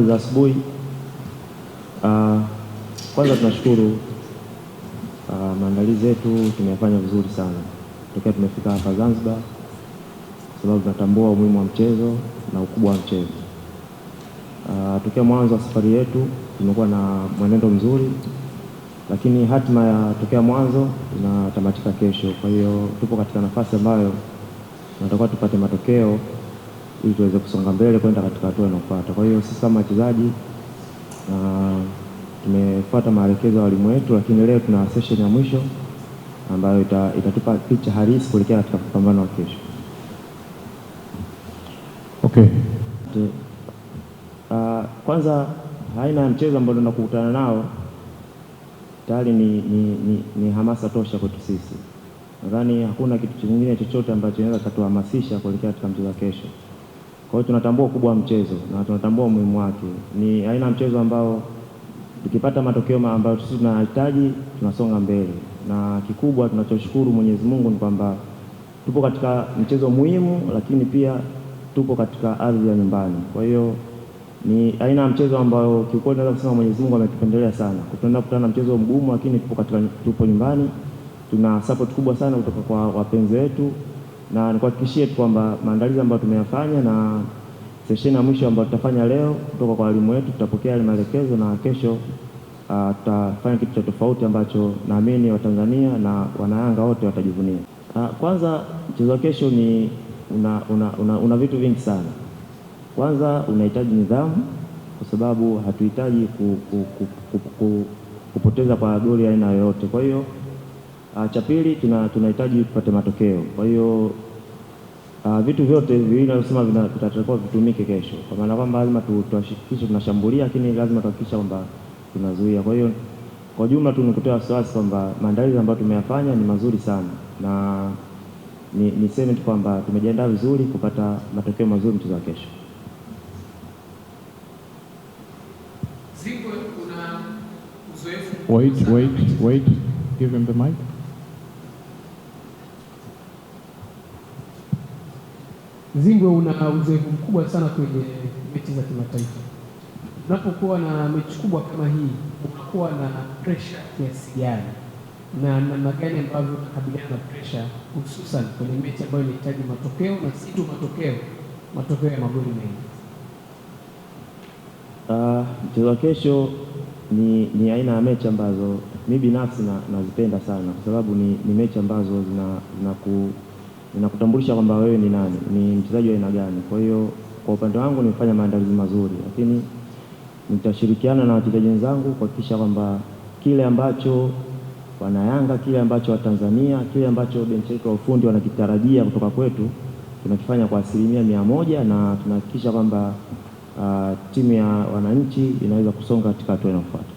za asubuhi. Kwanza tunashukuru maandalizi yetu tumeyafanya vizuri sana tokea tumefika hapa Zanzibar, kwa sababu tunatambua umuhimu wa mchezo na ukubwa wa mchezo. Tokea mwanzo wa safari yetu tumekuwa na mwenendo mzuri, lakini hatima ya tokea mwanzo inatamatika kesho. Kwa hiyo tupo katika nafasi ambayo tunatakiwa tupate matokeo ili tuweze kusonga mbele kwenda katika hatua inayofuata. Kwa hiyo sisi kama wachezaji tumefuata maelekezo ya walimu wetu, lakini leo tuna session ya mwisho ambayo itatupa picha halisi kuelekea katika pambano wa kesho. Okay. Kwanza aina ya mchezo ambao tunataka kukutana nao tayari ni hamasa tosha kwetu sisi. Nadhani hakuna kitu kingine chochote ambacho kinaweza kutuhamasisha kuelekea katika mchezo wa kesho. Kwa hiyo tunatambua ukubwa wa mchezo na tunatambua umuhimu wake. Ni aina ya mchezo ambao tukipata matokeo ambayo sisi tunahitaji tunasonga mbele. Na kikubwa tunachoshukuru Mwenyezi Mungu ni kwamba tupo katika mchezo muhimu, lakini pia tupo katika ardhi ya nyumbani. Kwa hiyo ni aina ya mchezo ambao kiukweli naweza kusema Mwenyezi Mungu ametupendelea sana. Tunaenda kukutana na mchezo mgumu, lakini tupo nyumbani. Tuna support kubwa sana kutoka kwa wapenzi wetu, na nikuhakikishie tu kwamba maandalizi ambayo tumeyafanya na session ya mwisho ambayo tutafanya leo kutoka kwa walimu wetu, tutapokea yale maelekezo na kesho tutafanya kitu cha tofauti ambacho naamini Watanzania na Wanayanga wote watajivunia. Kwanza mchezo wa kesho ni una vitu vingi sana. Kwanza unahitaji nidhamu, kwa sababu hatuhitaji kupoteza kwa goli aina yoyote. Kwa hiyo cha pili tunahitaji kupata matokeo. Kwa hiyo vitu vyote viwili nasema vitatakiwa vitumike kesho, kwa maana kwamba lazima tuhakikishe tunashambulia, lakini lazima tuhakikishe kwamba tunazuia. Kwa hiyo kwa jumla tunikutoa wasiwasi kwamba maandalizi ambayo tumeyafanya ni mazuri sana, na niseme tu kwamba tumejiandaa vizuri kupata matokeo mazuri mchezo wa kesho. Zingwe, una uzoefu. Wait. Give him the mic. Zingwe, una uzoefu mkubwa sana kwenye mechi za kimataifa. Unapokuwa na mechi kubwa kama hii, unakuwa na pressure kiasi gani na namna gani ambavyo unakabiliana na pressure, hususan kwenye mechi ambayo inahitaji matokeo na si tu matokeo ya magoli mengi? Mchezo wa kesho ni aina ya mechi ambazo mimi binafsi nazipenda sana, kwa sababu ni mechi ambazo zinakutambulisha kwamba wewe ni nani, ni mchezaji wa aina gani. Kwa hiyo kwa upande wangu nimefanya maandalizi mazuri, lakini nitashirikiana na wachezaji wenzangu kuhakikisha kwamba kile ambacho Wanayanga, kile ambacho Watanzania, kile ambacho benchi letu la ufundi wanakitarajia kutoka kwetu tunakifanya kwa 100%, na tunahakikisha kwamba timu ya wananchi inaweza kusonga katika hatua inayofuata.